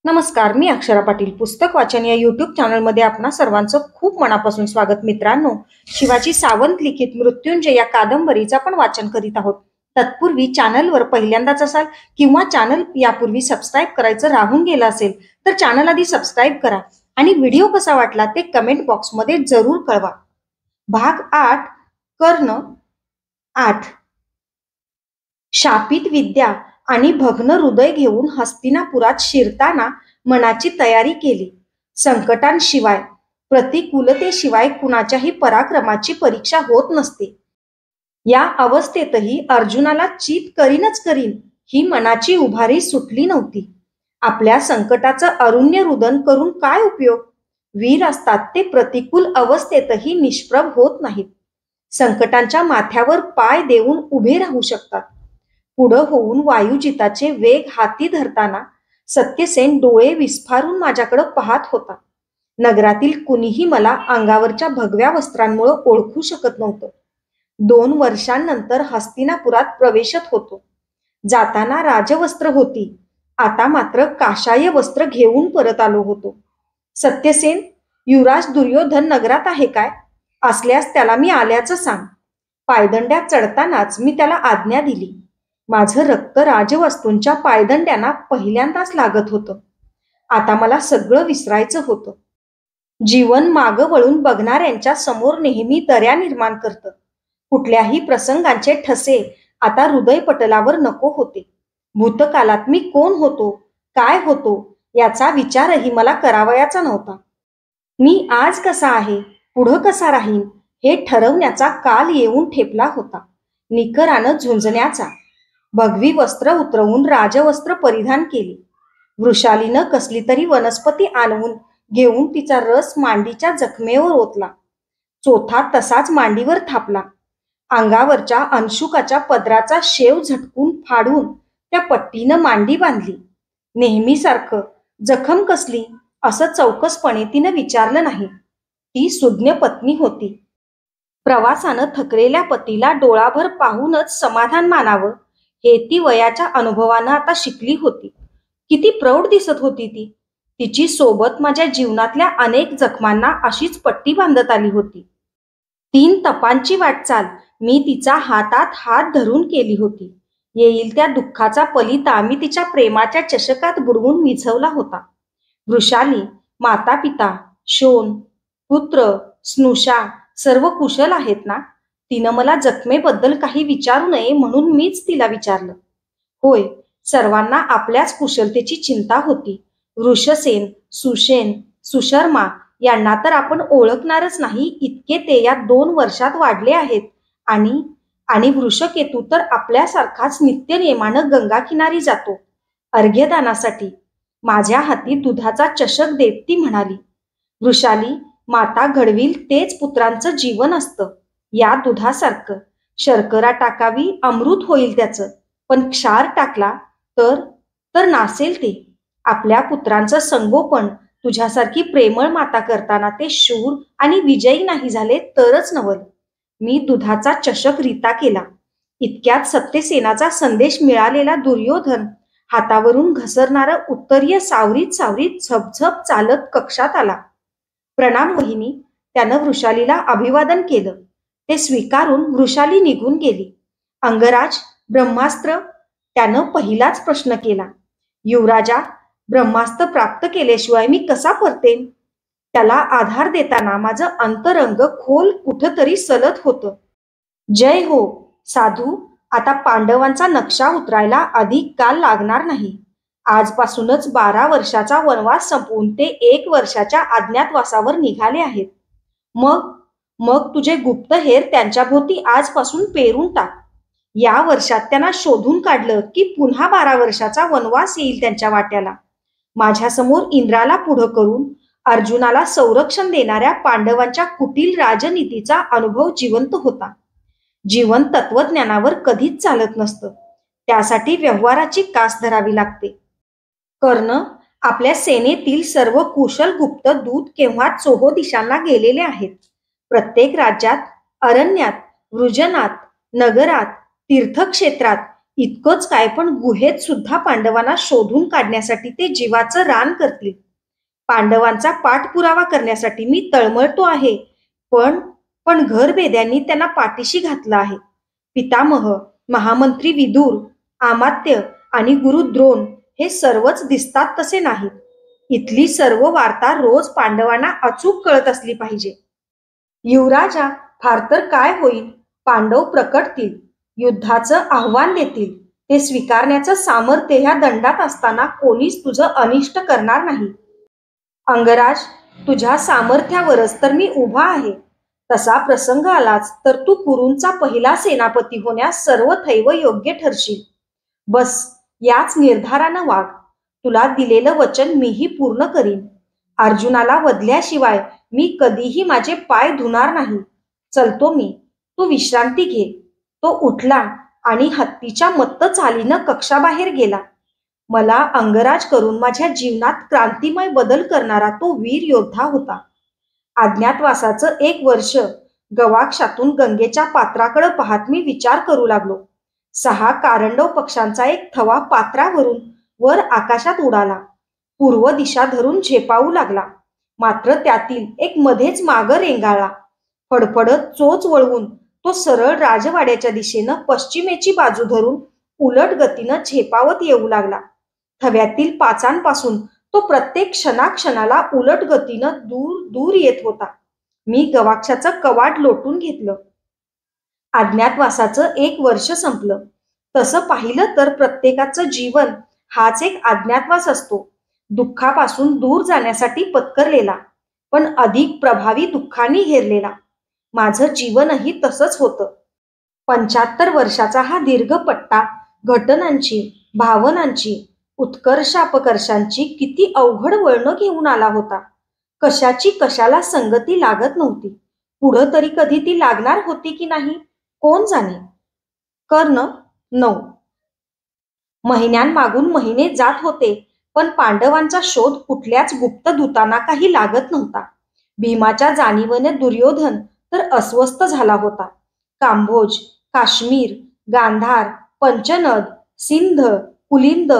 नमस्कार, मी अक्षरा पाटील. पुस्तक वाचन या यूट्यूब चॅनलमध्ये आपणा सर्वांचं खूप मनापासून स्वागत. मित्रांनो, शिवाजी सावंत लिखित मृत्युंजय या कादंबरीचं आपण वाचन करीत आहोत. तत्पूर्वी चॅनलवर पहिल्यांदाच असाल किंवा चॅनल यापूर्वी सबस्क्राईब करायचं राहून गेलं असेल तर चॅनल आधी सबस्क्राईब करा आणि व्हिडिओ कसा वाटला ते कमेंट बॉक्समध्ये जरूर कळवा. भाग 8, कर्ण 8. शापित विद्या आणि भग्न हृदय घेऊन हस्तिनापुरात शिरताना मनाची तयारी केली. संकटांशिवाय, प्रतिकूलतेशिवाय कुणाच्याही पराक्रमाची परीक्षा होत नसते. या अवस्थेतही अर्जुनाला चीत करीनच करीन ही मनाची उभारी सुटली नव्हती. आपल्या संकटाचं अरुण्य रुदन करून काय उपयोग? वीर असतात ते प्रतिकूल अवस्थेतही निष्प्रभ होत नाहीत. संकटांच्या माथ्यावर पाय देऊन उभे राहू शकतात. पुढं होऊन वायुजिताचे वेग हाती धरताना सत्यसेन डोळे विस्फारून माझ्याकडे पाहत होता. नगरातील कुणीही मला अंगावरच्या भगव्या वस्त्रांमुळे ओळखू शकत नव्हतं. 2 वर्षांनंतर हस्तिनापुरात प्रवेशत होतो. जाताना राजवस्त्र होती, आता मात्र काशाय वस्त्र घेऊन परत आलो होतो. सत्यसेन, युवराज दुर्योधन नगरात आहे काय? असल्यास त्याला मी आल्याचं सांग. पायदंड्यात चढतानाच मी त्याला आज्ञा दिली. माझं रक्त राजवस्तूंच्या पायदंड्यांना पहिल्यांदाच लागत होतं. आता मला सगळं विसरायचं होतं. जीवन मागं वळून बघणाऱ्यांच्या समोर नेहमी दऱ्या निर्माण करतं. कुठल्याही प्रसंगांचे ठसे आता हृदयपटलावर नको होते. भूतकालात मी कोण होतो, काय होतो याचा विचारही मला करावयाचा नव्हता. मी आज कसा आहे, पुढं कसा राहीन हे ठरवण्याचा काल येऊन ठेपला होता. निकरानं झुंजण्याचा. भगवी वस्त्र उतरवून राजवस्त्र परिधान केली. वृषालीनं कसली तरी वनस्पती आणवून घेऊन तिचा रस मांडीच्या जखमेवर ओतला. चोथा तसाच मांडीवर थापला. अंगावरच्या अंशुकाच्या पदराचा शेव झटकून फाडून त्या पट्टीनं मांडी बांधली. नेहमीसारखं जखम कसली असं चौकसपणे तिनं विचारलं नाही. ती सुज्ञ पत्नी होती. प्रवासानं थकलेल्या पतीला डोळाभर पाहूनच समाधान मानावं हे ती वयाच्या अनुभवानं आता शिकली होती. किती प्रौढ दिसत होती ती. तिची सोबत माझ्या जीवनातल्या अनेक जखमांना अशीच पट्टी बांधत आली होती. 3 तपांची वाटचाल मी तिचा हातात हात धरून केली होती. येईल त्या दुःखाचा पलिता मी तिच्या प्रेमाच्या चषकात बुडवून विझवला होता. वृषाली, माता पिता, शोण, पुत्र, स्नुषा सर्व कुशल आहेत ना? तिनं मला जखमेबद्दल काही विचारू नये म्हणून मीच तिला विचारलं. होय, सर्वांना आपल्याच कुशलतेची चिंता होती. वृषसेन, सुषेण, सुशर्मा यांना तर आपण ओळखणारच नाही इतके ते या 2 वर्षात वाढले आहेत. आणि वृषकेतू तर आपल्यासारखाच नित्यनेमानं गंगाकिनारी जातो अर्घ्यदानासाठी. माझ्या हाती दुधाचा चषक देत ती म्हणाली, वृषाली, माता घडवील तेच पुत्रांचं जीवन असतं. या दुधासारखं. शर्करा टाकावी अमृत होईल त्याचं, पण क्षार टाकला तर नासेल ते. आपल्या पुत्रांचं संगोपन तुझ्यासारखी प्रेमळ माता करताना ते शूर आणि विजयी नाही झाले तरच नवल. मी दुधाचा चषक रिता केला. इतक्यात सत्यसेनाचा संदेश मिळालेला दुर्योधन हातावरून घसरणारं उत्तरीय सावरीत सावरीत झपझप चालत कक्षात आला. प्रणाम वहिनी, त्यानं वृषालीला अभिवादन केलं. ते स्वीकारून वृषाली निघून गेली. अंगराज, ब्रह्मास्त्र, त्यानं पहिलाच प्रश्न केला. युवराजा, ब्रह्मास्त्र प्राप्त केल्याशिवाय मी कसा परतेन? त्याला आधार देताना माझं अंतरंग खोल कुठंतरी सलत होतं. जय हो साधू, आता पांडवांचा नक्षा उतरायला अधिक काल लागणार नाही. आजपासूनच 12 वर्षाचा वनवास संपवून ते 1 वर्षाच्या अज्ञातवासावर निघाले आहेत. मग तुझे गुप्तहेर त्यांच्याभोवती आजपासून पेरून टाक. या वर्षात त्यांना शोधून काढलं की पुन्हा 12 वर्षाचा वनवास येईल त्यांच्या वाट्याला. माझ्यासमोर इंद्राला पुढं करून अर्जुनाला संरक्षण देणाऱ्या पांडवांच्या कुटील राजनीतीचा अनुभव जिवंत होता. जीवन तत्वज्ञानावर कधीच चालत नसतं. त्यासाठी व्यवहाराची कास धरावी लागते. कर्ण, आपल्या सेनेतील सर्व कुशल गुप्त दूत केव्हा चोहो दिशांना गेलेले आहेत. प्रत्येक राज्यात, अरण्यात, वृजनात, नगरात, तीर्थक्षेत्रात इतकंच काय, पण गुहेत सुद्धा पांडवांना शोधून काढण्यासाठी ते जीवाचं रान करतील. पांडवांचा पाठपुरावा करण्यासाठी मी तळमळतो आहे. पण पण घरभेद्यांनी त्यांना पाठीशी घातलं आहे. पितामह, महामंत्री विदुर, अमात्य आणि गुरु द्रोण हे सर्वच दिसतात तसे नाहीत. इथली सर्व वार्ता रोज पांडवांना अचूक कळत असली पाहिजे. युवराजा, फार तर काय होईल, पांडव प्रकटतील, युद्धाचं आव्हान देतील. ते स्वीकारण्याचं सामर्थ्य ह्या दंडात असताना कोणीच तुझं अनिष्ट करणार नाही. अंगराज, तुझ्या सामर्थ्यावरच तर मी उभा आहे. तसा प्रसंग आलाच तर तू कुरूंचा पहिला सेनापती होण्यास सर्वथैव योग्य ठरशील. बस, याच निर्धारानं वाग. तुला दिलेलं वचन मीही पूर्ण करीन. अर्जुनाला वधल्याशिवाय मी कधीही माझे पाय धुणार नाही. चलतो मी, तू विश्रांती घे. तो उठला आणि हत्तीच्या मत्त चालीनं कक्षाबाहेर गेला. मला अंगराज करून माझ्या जीवनात क्रांतिमय बदल करणारा तो वीर योद्धा होता. अज्ञातवासाचं 1 वर्ष. गवाक्षातून गंगेच्या पात्राकडे पाहत मी विचार करू लागलो. 6 कारंडव पक्ष्यांचा एक थवा पात्रावरून वर आकाशात उडाला. पूर्व दिशा धरून झेपावू लागला. मात्र त्यातील एक मध्येच मागं रेंगाळला. फडफडत चोच वळवून तो सरळ राजवाड्याच्या दिशेनं पश्चिमेची बाजू धरून उलट गतीनं झेपावत येऊ लागला. थव्यातील पाचांपासून तो प्रत्येक क्षणाक्षणाला उलट गतीनं दूर दूर येत होता. मी गवाक्षाचं कवाड लोटून घेतलं. अज्ञातवासाचं 1 वर्ष संपलं. तसं पाहिलं तर प्रत्येकाचं जीवन हाच एक अज्ञातवास असतो. दुःखापासून दूर जाण्यासाठी पत्करलेला, पण अधिक प्रभावी दुःखाने घेरलेला. माझं जीवनही तसंच होतं. 75 वर्षाचा हा दीर्घ पट्टा घटनांची, भावनांची, उत्कर्षापकर्षांची किती अवघड वळणं घेऊन आला होता. कशाची कशाला संगती लागत नव्हती. पुढं तरी कधी ती लागणार होती की नाही, कोण जाणे. कर्ण 9. महिन्यांमागून महिने जात होते, पण पांडवांचा शोध कुठल्याच गुप्त दूतांना काही लागत नव्हता. भीमाच्या जाणीवेने दुर्योधन तर अस्वस्थ झाला होता. कांभोज, काश्मीर, गांधार, पंचनद, सिंध, कुलिंद,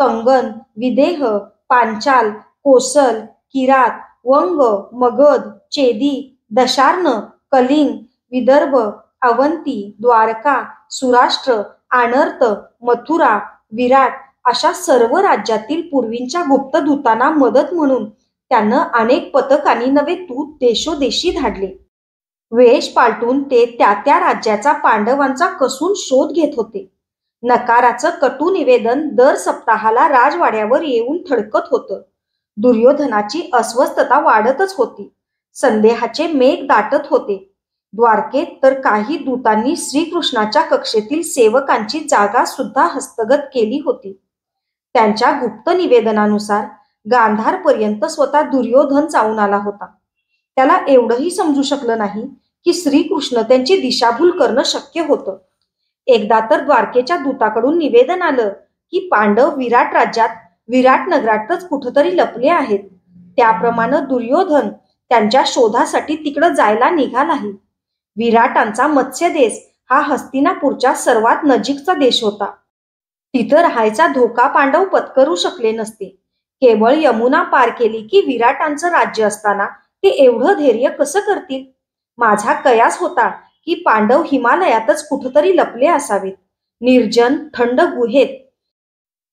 तंगन, विदेह, पांचाल, कोसल, किरात, वंग, मगध, चेदी, दशार्ण, कलिंग, विदर्भ, अवंती, द्वारका, सुराष्ट्र, आनर्त, मथुरा, विराट अशा सर्व राज्यातील पूर्वींच्या गुप्तदूतांना मदत म्हणून त्यानं अनेक पथकांनी नवे दूत देशोदेशी धाडले. वेश पालटून ते त्या त्या राज्याचा पांडवांचा कसून शोध घेत होते. नकाराचं कटू निवेदन दर सप्ताहाला राजवाड्यावर येऊन थडकत होतं. दुर्योधनाची अस्वस्थता वाढतच होती. संदेहाचे मेघ दाटत होते. द्वारकेत तर काही दूतांनी श्रीकृष्णाच्या कक्षेतील सेवकांची जागा सुद्धा हस्तगत केली होती. त्यांच्या गुप्त निवेदनानुसार गांधारपर्यंत स्वतः दुर्योधन जाऊन आला होता. त्याला एवढंही समजू शकलं नाही की श्रीकृष्ण त्यांची दिशाभूल करणं शक्य होतं. एकदा तर द्वारकेच्या दूताकडून निवेदन आलं की पांडव विराट राज्यात, विराट नगरातच कुठंतरी लपले आहेत. त्याप्रमाणे दुर्योधन त्यांच्या शोधासाठी तिकडं जायला निघालाही. विराटांचा मत्स्यदेश हा हस्तिनापूरच्या सर्वात नजीकचा देश होता. तिथं राहायचा धोका पांडव पत्करू शकले नसते. केवळ यमुना पार केली की विराटांचं राज्य असताना ते एवढं धैर्य कसं करतील. माझा कयास होता की पांडव हिमालयातच कुठंतरी लपले असावेत, निर्जन थंड गुहेत.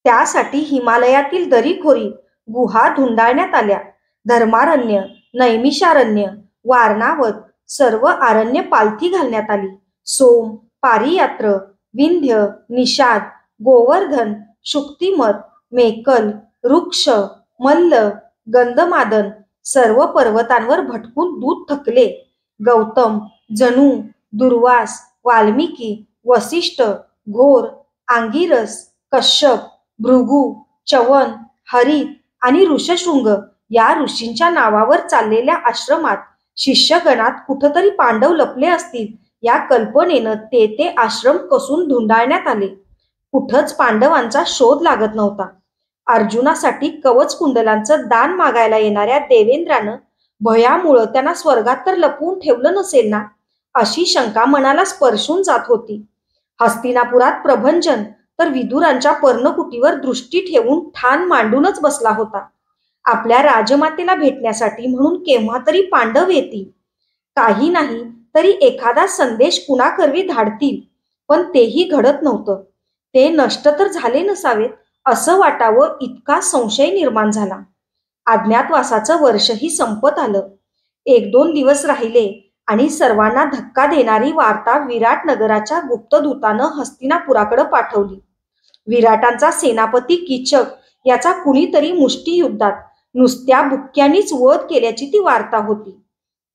त्यासाठी हिमालयातील दरीखोरी, गुहा धुंडाळण्यात आल्या. धर्मारण्य, नैमिषारण्य, वारणावत सर्व आरण्य पालथी घालण्यात आली. सोम, पारियात्र, विंध्य, निषाद, गोवर्धन, शुक्तिमत, मेकल, वृक्ष, मल्ल, गंधमादन सर्व पर्वतांवर भटकून दूत थकले. गौतम, जणू, दुर्वास, वाल्मिकी, वसिष्ठ, घोर, आंगिरस, कश्यप, भृगु, चवन, हरित आणि ऋषशृंग या ऋषींच्या नावावर चाललेल्या आश्रमात शिष्यगणात कुठंतरी पांडव लपले असतील या कल्पनेनं ते आश्रम कसून धुंडाळण्यात आले. कुठंच पांडवांचा शोध लागत नव्हता. अर्जुनासाठी कवच कुंडलांचं दान मागायला येणाऱ्या देवेंद्रानं भयामुळं त्यांना स्वर्गात तर लपवून ठेवलं नसेल ना, अशी शंका मनाला स्पर्शून जात होती. हस्तिनापुरात प्रभंजन तर विदुरांच्या पर्णकुटीवर दृष्टी ठेवून ठाण मांडूनच बसला होता. आपल्या राजमातेला भेटण्यासाठी म्हणून केव्हा तरी पांडव येतील, काही नाही तरी एखादा संदेश कुणाकरवी धाडतील, पण तेही घडत नव्हतं. ते नष्ट तर झाले नसावेत असं वाटावं इतका संशय निर्माण झाला. अज्ञातवासाचं वर्षही संपत आलं. 1-2 दिवस राहिले आणि सर्वांना धक्का देणारी वार्ता विराट नगराच्या गुप्तदूतानं हस्तिनापुराकडे पाठवली. विराटांचा सेनापती कीचक याचा कुणीतरी मुष्टियुद्धात नुसत्या बुक्क्यांनीच वध केल्याची ती वार्ता होती.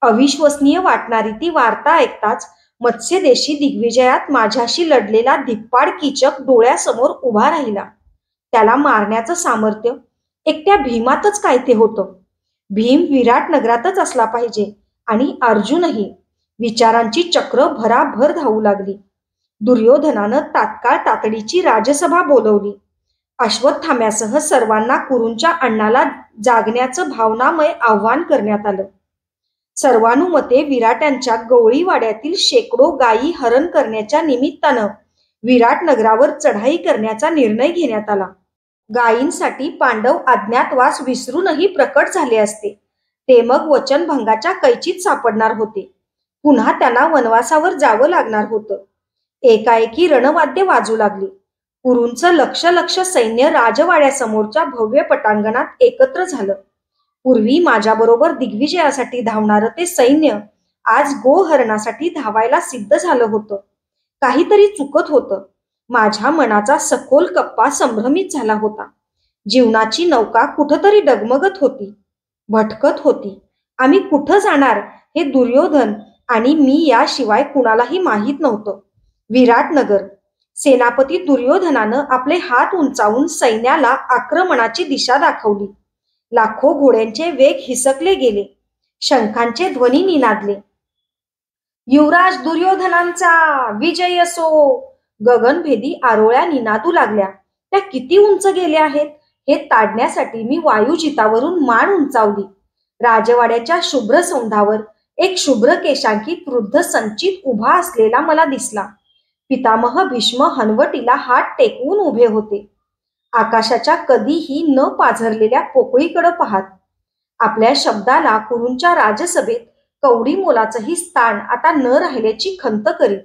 अविश्वसनीय वाटणारी ती वार्ता ऐकताच मत्स्यदेशी दिग्विजयात माझ्याशी लढलेला धिप्पाड कीचक डोळ्यासमोर उभा राहिला. त्याला मारण्याचं सामर्थ्य एकट्या भीमातच काय ते होतं. भीम विराट नगरातच असला पाहिजे आणि अर्जुनही. विचारांची चक्र भराभर धावू लागली. दुर्योधनानं तात्काळ तातडीची राजसभा बोलवली. अश्वत्थाम्यासह सर्वांना कुरूंच्या अण्णाला जागण्याचं भावनामय आव्हान करण्यात आलं. सर्वानुमते विराटांच्या गवळीवाड्यातील शेकडो गायी हरण करण्याच्या निमित्तानं विराट नगरावर चढाई करण्याचा निर्णय घेण्यात आला. गायींसाठी पांडव अज्ञातवास विसरूनही प्रकट झाले असते. ते मग वचनभंगाच्या कैचीत सापडणार होते. पुन्हा त्यांना वनवासावर जावं लागणार होतं. एकाएकी रणवाद्य वाजू लागली. कुरूंचं लक्ष सैन्य राजवाड्यासमोरच्या भव्य पटांगणात एकत्र झालं. पूर्वी माझ्याबरोबर दिग्विजयासाठी धावणारं ते सैन्य आज गोहरणासाठी धावायला सिद्ध झालं होतं. काहीतरी चुकत होतं. माझ्या मनाचा सखोल कप्पा संभ्रमित झाला होता. जीवनाची नौका कुठंतरी डगमगत होती, भटकत होती. आम्ही कुठं जाणार हे दुर्योधन आणि मी याशिवाय कुणालाही माहीत नव्हतं. विराटनगर. सेनापती दुर्योधनानं आपले हात उंचावून सैन्याला आक्रमणाची दिशा दाखवली. लाखो घोड्यांचे वेग हिसकले गेले. शंखांचे ध्वनी निनादले. युवराज दुर्योधनांचा विजय असो. गगनभेदी आरोळ्या निनादू लागल्या. त्या किती उंच गेल्या आहेत हे ताडण्यासाठी मी वायुजितावरून मान उंचावली. राजवाड्याच्या शुभ्र सौंधावर एक शुभ्र केशांकित वृद्ध संचित उभा असलेला मला दिसला. पितामह भीष्म हनवटीला हात टेकवून उभे होते, आकाशाच्या कधीही न पाझरलेल्या पोकळीकडे पाहत. आपल्या शब्दाला कुरूंच्या राजसभेत कवडी मोलाचंही स्थान आता न राहिल्याची खंत करीत.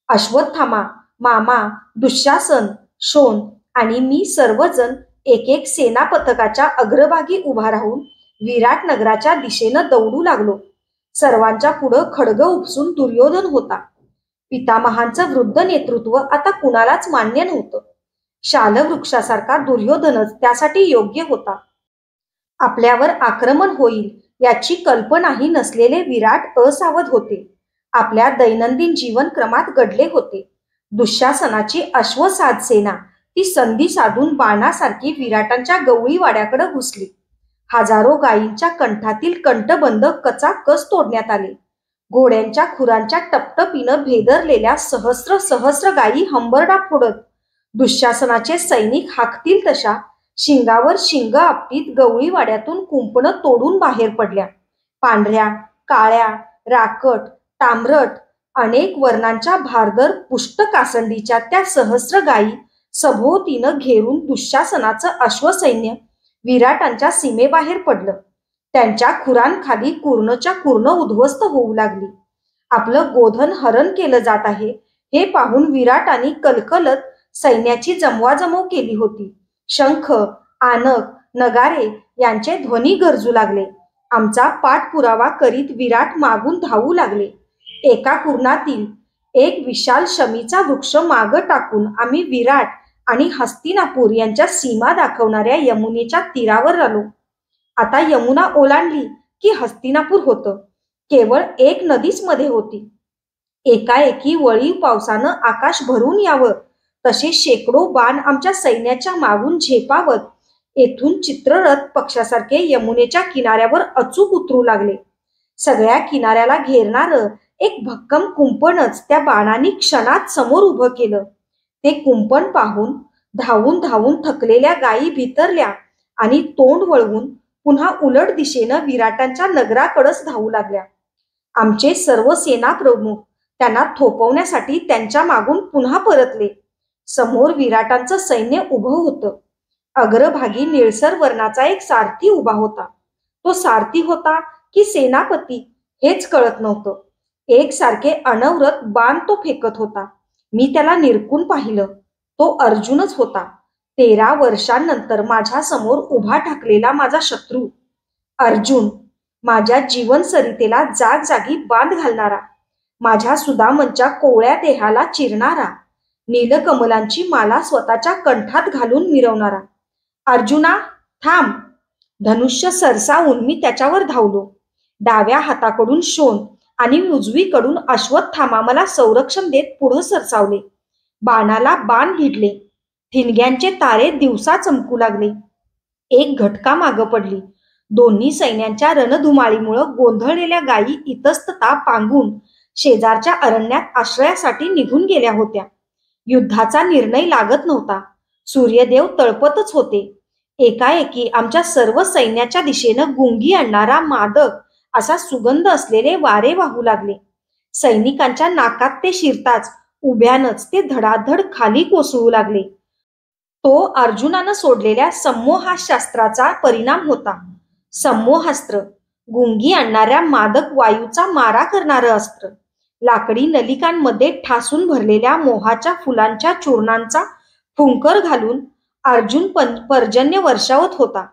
अश्वत्थामा, मामा, दुःशासन, शोण आणि मी सर्वजण एक एक सेना पथकाच्या अग्रभागी उभा राहून विराट नगराच्या दिशेनं दौडू लागलो. सर्वांच्या पुढं खड्ग उपसून दुर्योधन होता. पितामहांचं वृद्ध नेतृत्व आता कुणालाच मान्य नव्हतं. शालवृक्षासारखा दुर्योधनच त्यासाठी योग्य होता. आपल्यावर आक्रमण होईल याची कल्पनाही नसलेले विराट असावध होते. आपल्या दैनंदिन जीवनक्रमात घडले होते. दुःशासनाची अश्वसाध सेना ती संधी साधून बाणासारखी विराटांच्या गवळीवाड्याकडे घुसली. हजारो गायींच्या कंठातील कंठबंध कचाकच तोडण्यात आले. घोड्यांच्या खुरांच्या टपटपीनं भेदरलेल्या सहस्र गायी हंबरडा फोडत दुःशासनाचे सैनिक हाकतील तशा शिंगावर शिंग आपटीत गवळीवाड्यातून कुंपणं तोडून बाहेर पडल्या. पांढऱ्या, काळ्या, राकट, तांबरट अनेक वर्णांच्या भारदर पुष्ट कासंडीच्या त्या सहस्र गायी सभोवतीनं घेरून दुःशासनाचं अश्वसैन्य विराटांच्या सीमेबाहेर पडलं. त्यांच्या खुरांखाली कुर्णच्या कुर्ण उद्ध्वस्त होऊ लागली. आपलं गोधन हरण केलं जात आहे हे पाहून विराटांनी कलकलत सैन्याची जमवाजमव केली होती. शंख, आनक, नगारे यांचे ध्वनी गरजू लागले. आमचा पाठपुरावा करीत विराट मागून धावू लागले. एका कुर्णातील एक विशाल शमीचा वृक्ष मागं टाकून आम्ही विराट आणि हस्तिनापूर यांच्या सीमा दाखवणाऱ्या यमुनेच्या तीरावर आलो. आता यमुना ओलांडली की हस्तिनापूर होतं. केवळ एक नदीच मध्ये होती. एकाएकी वळीव पावसानं आकाश भरून यावं तसे शेकडो बाण आमच्या सैन्याच्या मागून झेपावत येथून चित्ररथ पक्षासारखे यमुनेच्या किनाऱ्यावर अचूक उतरू लागले. सगळ्या किनाऱ्याला घेरणारं एक भक्कम कुंपणच त्या बाणांनी क्षणात समोर उभं केलं. ते कुंपण पाहून धावून धावून थकलेल्या गायी भितरल्या आणि तोंड वळवून पुन्हा उलट दिशेनं विराटांच्या नगराकडेच धावू लागल्या. आमचे सर्व सेना प्रमुख त्यांना थोपवण्यासाठी त्यांच्या मागून पुन्हा परतले. समोर विराटांचं सैन्य उभं होतं. अग्रभागी निळसर वर्णाचा एक सारथी उभा होता. तो सारथी होता की सेनापती हेच कळत नव्हतं. एकसारखे अनवरत बाण तो फेकत होता. मी त्याला निरखून पाहिलं. तो अर्जुनच होता. 13 वर्षांनंतर माझ्या समोर उभा ठाकलेला माझा शत्रू अर्जुन. माझ्या जीवन सरितेला जागजागी बांध घालणारा, माझ्या सुदामनच्या कोवळ्या देहाला चिरणारा, नीलकमलांची माला स्वतःच्या कंठात घालून मिरवणारा. अर्जुना थांब. धनुष्य सरसावून मी त्याच्यावर धावलो. डाव्या हाताकडून शोण आणि उजवीकडून अश्वत्थामा मला संरक्षण देत पुढं सरसावले. बाणाला बाण भिडले. ठिणग्यांचे तारे दिवसा चमकू लागले. एक घटका मागं पडली. दोन्ही सैन्यांच्या रणधुमाळीमुळं गोंधळलेल्या गायी इतस्तता पांगून शेजारच्या अरण्यात आश्रयासाठी निघून गेल्या होत्या. युद्धाचा निर्णय लागत नव्हता. सूर्यदेव तळपतच होते. एकाएकी आमच्या सर्व सैन्याच्या दिशेनं गुंगी आणणारा मादक असा सुगंध असलेले वारे वाहू लागले. सैनिकांच्या नाकात ते शिरताच उभ्यानच ते धडाधड खाली कोसळू लागले. तो अर्जुनानं सोडलेल्या संमोहास्त्राचा परिणाम होता. संमोहास्त्र गुंगी आणणाऱ्या मादक वायूचा मारा करणारं अस्त्र. लाकडी नलिकांमध्ये ठासून भरलेल्या मोहाच्या फुलांच्या चूर्णांचा फुंकर घालून अर्जुन पर्जन्य वर्षावत होता.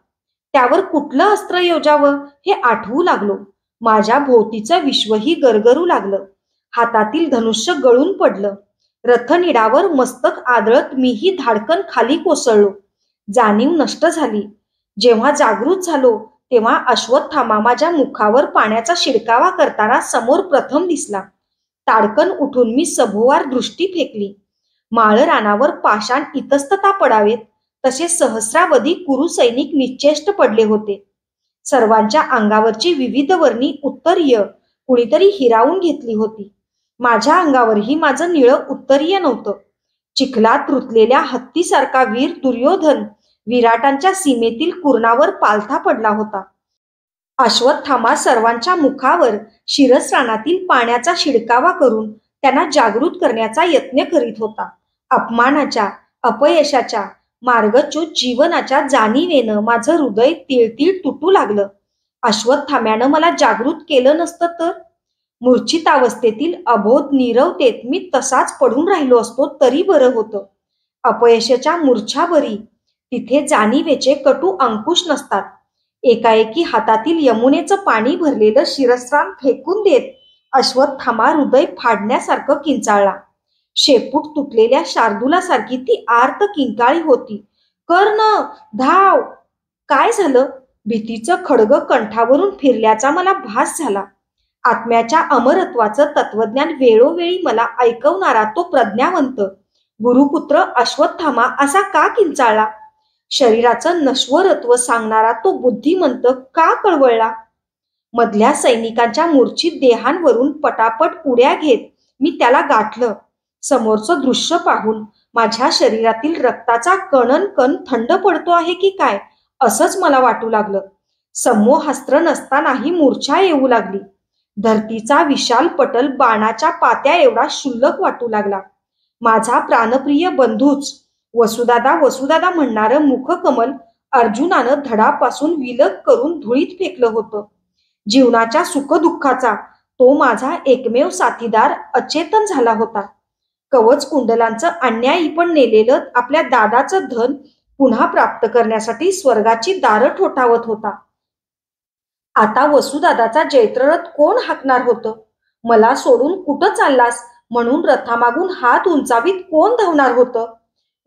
त्यावर कुठलं अस्त्र योजावं हे आठवू लागलो. माझ्या भोवतीचं विश्वही गरगरू लागलं. हातातील धनुष्य गळून पडलं. रथनिडावर मस्तक आदळत मीही धाडकन खाली कोसळलो. जाणीव नष्ट झाली. जेव्हा जागृत झालो तेव्हा अश्वत्थामा माझ्या मुखावर पाण्याचा शिडकावा करताना समोर प्रथम दिसला. ताडकन उठून मी सभोवार दृष्टी फेकली. माळरानावर पाषाण इतस्तता पडावेत तसे सहस्रावधी कुरु सैनिक निश्चेष्ट पडले होते. सर्वांच्या अंगावरची विविध वर्णी उत्तरीय कुणीतरी हिरावून घेतली होती. माझ्या अंगावरही माझं निळं उत्तरीय नव्हतं. चिखलात रुतलेल्या हत्तीसारखा वीर दुर्योधन विराटांच्या सीमेतील कुरणावर पालथा पडला होता. अश्वत्थामा सर्वांच्या मुखावर शिरस्त्राणातील पाण्याचा शिडकावा करून त्यांना जागृत करण्याचा यत्न करीत होता. अपमानाच्या, अपयशाच्या, मार्गच्युत जीवनाच्या जाणीवेनं माझं हृदय तिळतिळ तुटू लागलं. अश्वत्थाम्यानं मला जागृत केलं नसतं तर मूर्छितावस्थेतील अबोध नीरवतेत मी तसाच पडून राहिलो असतो तरी बरं होतं. अपयशाच्या मूर्छा बरी, तिथे जाणीवेचे कटू अंकुश नसतात. एकाएकी हातातील यमुनेचं पाणी भरलेलं शिरस्त्राण फेकून देत अश्वत्थामा हृदय फाडण्यासारखं किंचाळला. शेपूट तुटलेल्या शार्दुलासारखी ती आर्त किंकाळी होती. कर्ण धाव. काय झालं? भीतीचं खडगं कंठावरून फिरल्याचा मला भास झाला. आत्म्याच्या अमरत्वाचं तत्वज्ञान वेळोवेळी मला ऐकवणारा तो प्रज्ञावंत गुरुपुत्र अश्वत्थामा असा का किंचाळला? शरीराचं नश्वरत्व सांगणारा तो बुद्धिमंत का कळवळला? मधल्या सैनिकांच्या मूर्छित देहांवरून पटापट उड्या घेत मी त्याला गाठलं. समोरचं दृश्य पाहून माझ्या शरीरातील रक्ताचा कणन कण थंड पडतो आहे की काय असंच मला वाटू लागलं. संमोहास्त्र नसतानाही मूर्छा येऊ लागली. धरतीचा विशाल पटल बाणाच्या पात्या एवढा शुल्लक वाटू लागला. माझा प्राणप्रिय बंधूच वसुदादा वसुदादा म्हणणारं मुखकमल अर्जुनानं धडापासून विलग करून धुळीत फेकलं होतं. जीवनाच्या सुखदुःखाचा तो माझा एकमेव साथीदार अचेतन झाला होता. कवच कुंडलांचं अन्यायी पण नेलेलं आपल्या दादाचं धन पुन्हा प्राप्त करण्यासाठी स्वर्गाची दारं ठोठावत होता. आता वसुदादाचा जैत्ररथ कोण हाकणार होतं? मला सोडून कुठं चाललास म्हणून रथामागून हात उंचावीत कोण धावणार होतं?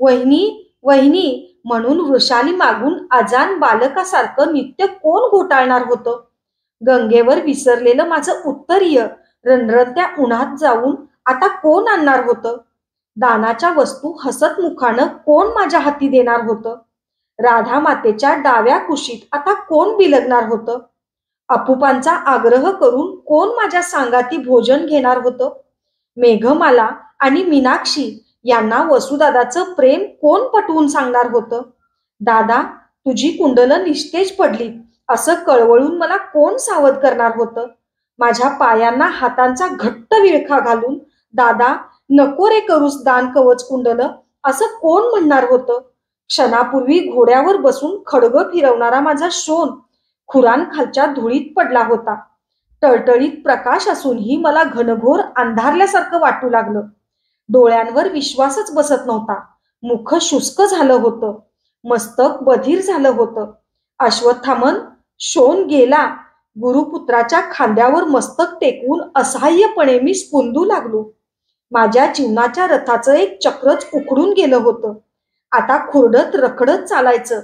वहिनी वहिनी म्हणून वृषाली मागून अजान बालकासारखं नित्य कोण घोटाळणार होतं? गंगेवर विसरलेलं माझं उत्तरीय रणरणत्या उन्हात जाऊन आता कोण आणणार होतं? दानाच्या वस्तू हसत मुखानं कोण माझ्या हाती देणार होतं? राधा मातेच्या डाव्या कुशीत आता कोण बिलगणार होतं? अपुपांचा आग्रह करून कोण माझ्या सांगाती भोजन घेणार होतं? मेघमाला आणि मीनाक्षी यांना वसुदादाचं प्रेम कोण पटवून सांगणार होतं? दादा तुझी कुंडलं निस्तेज पडली असं कळवळून मला कोण सावध करणार होतं? माझ्या पायांना हातांचा घट्ट विळखा घालून दादा नको रे करूस दान कवच कुंडलं असं कोण म्हणणार होतं? क्षणापूर्वी घोड्यावर बसून खडगं फिरवणारा माझा शोन खुरांखालच्या धुळीत पडला होता. टळटळीत प्रकाश असूनही मला घनघोर अंधारल्यासारखं वाटू लागलं. डोळ्यांवर विश्वासच बसत नव्हता. मुख शुष्क झालं होतं. मस्तक बधीर झालं होतं. अश्वत्थामन, शोन गेला. गुरुपुत्राच्या खांद्यावर मस्तक टेकवून असहाय्यपणे मी स्फुंदू लागलो. माझ्या जीवनाच्या रथाचं एक चक्रच उखडून गेलं होतं. आता खुरडत रखडत चालायचं,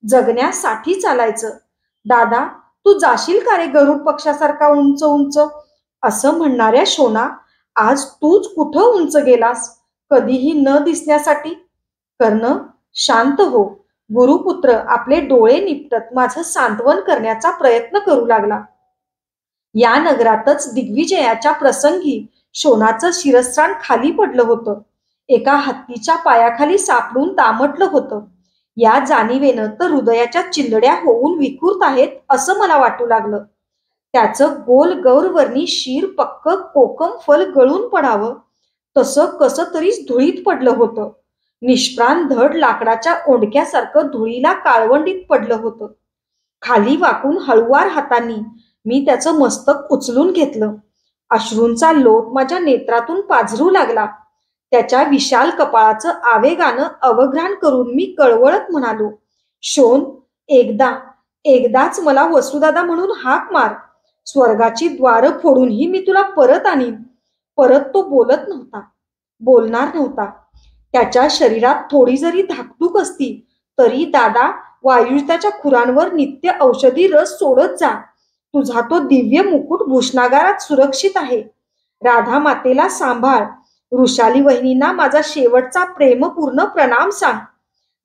जगण्यासाठी चालायचं. दादा, तू जाशील का रे गरुड पक्षासारखा उंच उंच? असं म्हणणाऱ्या शोना, आज तूच कुठं उंच गेलास, कधीही न दिसण्यासाठी? कर्ण, शांत हो. गुरुपुत्र आपले डोळे निपटत माझं सांत्वन करण्याचा प्रयत्न करू लागला. या नगरातच दिग्विजयाच्या प्रसंगी शोनाचं शिरस्त्राण खाली पडलं होतं. एका हत्तीच्या पायाखाली सापडून दामटलं होतं. या जाणीवेनं तर हृदयाच्या चिंधड्या होऊन विकृत आहेत असं मला वाटू लागलं. त्याचं गोल गौरवर्णी शिर पक्क कोकम फल गळून पडावं तसं कसं तरीच धुळीत पडलं होतं. निष्प्राण धड लाकडाच्या ओंडक्यासारखं धुळीला काळवंडीत पडलं होतं. खाली वाकून हळुवार हातांनी मी त्याचं मस्तक उचलून घेतलं. अश्रूंचा लोट माझ्या नेत्रातून पाझरू लागला. त्याच्या विशाल कपाळाचं आवेगानं अवघ्राण करून मी कळवळत म्हणालो, शोन, एकदाच मला वसुदादा म्हणून हाक मार. स्वर्गाची द्वारं फोडूनही मी तुला परत आणीन. परत तो बोलणार नव्हता. त्याच्या शरीरात थोडी जरी धाकधूक असती तरी दादा, वायुयुताच्या खुरांवर नित्य औषधी रस सोडत जा. तुझा तो दिव्य मुकुट भूषणागारात सुरक्षित आहे. राधा मातेला सांभाळ. वृषाली वहिनींना माझा शेवटचा प्रेमपूर्ण प्रणाम सांग.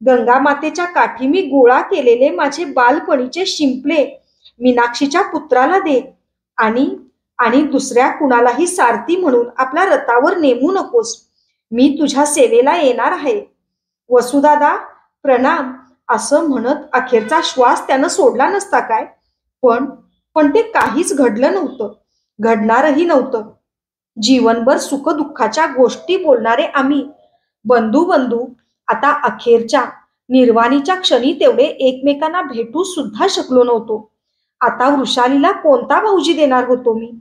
गंगा मातेच्या काठी मी गोळा केलेले माझे बालपणीचे शिंपले मीनाक्षीच्या पुत्राला दे. आणि दुसऱ्या कुणालाही सारथी म्हणून आपल्या रथावर नेमू नकोस. मी तुझ्या सेवेला येणार आहे. वसुदादा, प्रणाम. असं म्हणत अखेरचा श्वास त्यानं सोडला नसता काय? पण ते काहीच घडलं नव्हतं. घडणारही नव्हतं. जीवनभर सुख दुःखाच्या गोष्टी बोलणारे आम्ही बंधू आता अखेरच्या निर्वाणीच्या क्षणी तेवढे एकमेकांना भेटू सुद्धा शकलो नव्हतो. आता वृषालीला कोणता भाऊजी देणार होतो मी?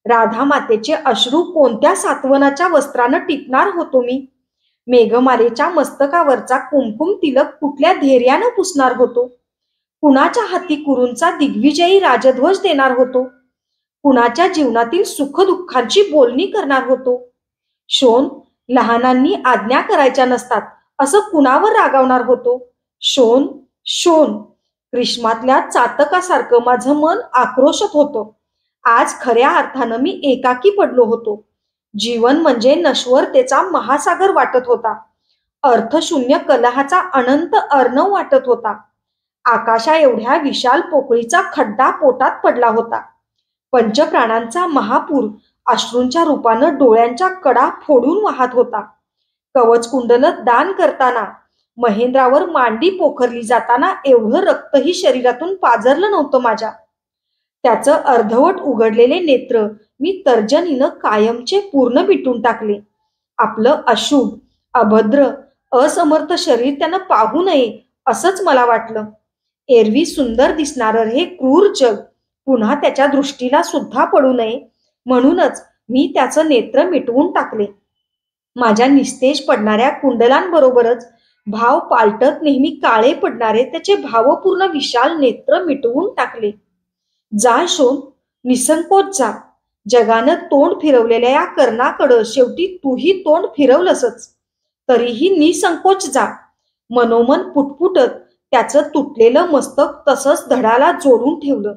राधा मातेचे अश्रू कोणत्या सात्वनाच्या वस्त्रानं टिपणार होतो मी? मेघमालेच्या मस्तकावरचा कुमकुम तिलक कुठल्या धैर्यानं पुसणार होतो? कुणाच्या हाती कुरूंचा दिग्विजयी राजध्वज देणार होतो? कुणाच्या जीवनातील सुख दुःखांची बोलणी करणार होतो? शोन, लहानांनी आज्ञा करायच्या नसतात असं कुणावर रागावणार होतो? शोन, ग्रीष्मातल्या चातकासारखं माझं मन आक्रोशत होतं. आज खऱ्या अर्थानं मी एकाकी पडलो होतो. जीवन म्हणजे नश्वरतेचा महासागर वाटत होता. अर्थशून्य कलहाचा अनंत अर्णव वाटत होता. आकाशा एवढ्या विशाल पोकळीचा खड्डा पोटात पडला होता. पंचप्राणांचा महापूर अश्रूंच्या रूपानं डोळ्यांच्या कडा फोडून वाहत होता. कवचकुंडल दान करताना, महेंद्रावर मांडी पोखरली जाताना एवढं रक्तही शरीरातून पाझरलं नव्हतं माझ्या. त्याचं अर्धवट उघडलेले नेत्र मी तर्जनीनं कायमचे पूर्ण मिटून टाकले. आपलं अशुभ, अभद्र, असमर्थ शरीर त्यानं पाहू नये असंच मला वाटलं. एरवी सुंदर दिसणारं हे क्रूर जग पुन्हा त्याच्या दृष्टीला सुद्धा पडू नये म्हणूनच मी त्याचं नेत्र मिटवून टाकले. माझ्या निस्तेज पडणाऱ्या कुंडलांबरोबरच भाव पालटत नेहमी काळे पडणारे त्याचे भावपूर्ण विशाल नेत्र मिटवून टाकले. जा शोन, निसंकोच जा. जगानं तोंड फिरवलेल्या या कर्णाकडं शेवटी तूही तोंड फिरवलंसच. तरीही निसंकोच जा. मनोमन पुटपुटत त्याचं तुटलेलं मस्तक तसंच धडाला जोडून ठेवलं.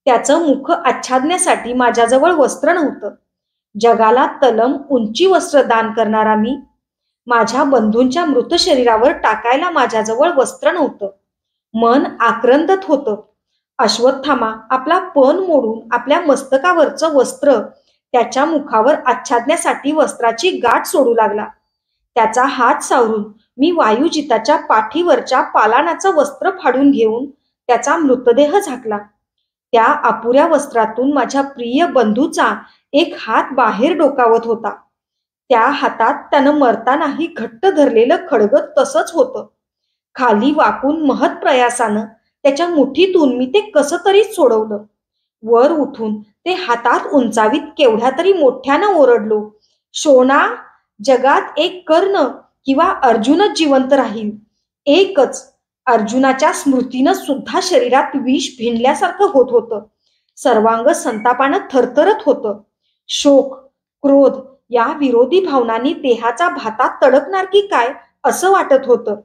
त्याचं मुख आच्छादण्यासाठी माझ्याजवळ वस्त्र नव्हतं. जगाला तलम उंची वस्त्र दान करणारा मी, माझ्या बंधूंच्या मृत शरीरावर टाकायला माझ्याजवळ वस्त्र नव्हतं. मन आक्रंदत होतं. अश्वत्थामा आपला पण मोडून आपल्या मस्तकावरचं वस्त्र त्याच्या मुखावर आच्छादण्यासाठी वस्त्राची गाठ सोडू लागला. त्याचा हात सावरून मी वायुजिताच्या पाठीवरच्या पालाणाचं वस्त्र फाडून घेऊन त्याचा मृतदेह झाकला. त्या अपुऱ्या वस्त्रातून माझ्या प्रिय बंधूचा एक हात बाहेर डोकावत होता. त्या हातात त्यानं मरतानाही घट्ट धरलेलं खडगं तसंच होतं. खाली वाकून महत् प्रयासानं त्याच्या मुठीतून मी ते कसं तरी सोडवलं. वर उठून ते हातात उंचावीत केवढ्या तरी मोठ्यानं ओरडलो, "शोना, जगात एक कर्ण किंवा अर्जुनच जिवंत राहील. एकच." अर्जुनाच्या स्मृतीनं सुद्धा शरीरात विष भिनल्यासारखं होत होतं. सर्वांग संतापानं थरथरत होतं. शोक, क्रोध या विरोधी भावनांनी देहाचा भातात तडकणार की काय असं वाटत होतं.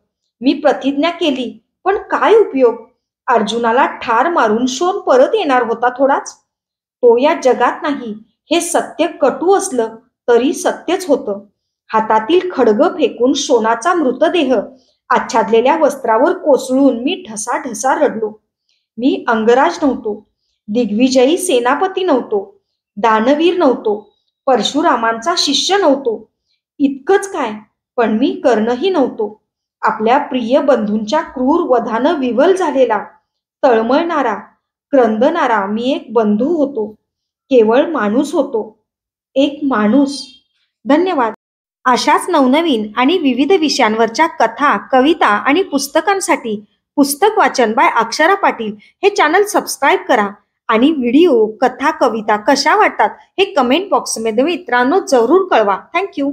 मी प्रतिज्ञा केली, पण काय उपयोग? अर्जुनाला ठार मारून शोन परत येणार होता थोडाच. तो या जगात नाही हे सत्य कटू असलं तरी सत्यच होतं. हातातील खडगं फेकून शोनाचा मृतदेह आच्छादलेल्या वस्त्रावर कोसळून मी ढसाढसा रडलो. मी अंगराज नव्हतो, दिग्विजयी सेनापती नव्हतो, दानवीर नव्हतो, परशुरामांचा शिष्य नव्हतो. इतकंच काय, पण मी कर्णही नव्हतो. आपल्या प्रिय बंधूंच्या क्रूर वधानं विव्हल झालेला, तळमळणारा, क्रंदणारा मी एक बंधू होतो. केवळ माणूस होतो. एक माणूस. धन्यवाद. अशाच नवनवीन आणि विविध विषयांवरच्या कथा, कविता आणि पुस्तकांसाठी पुस्तक वाचन बाय अक्षरा पाटील हे चॅनल सबस्क्राईब करा आणि व्हिडिओ, कथा, कविता कशा वाटतात हे कमेंट बॉक्समध्ये मित्रांनो जरूर कळवा. थँक्यू.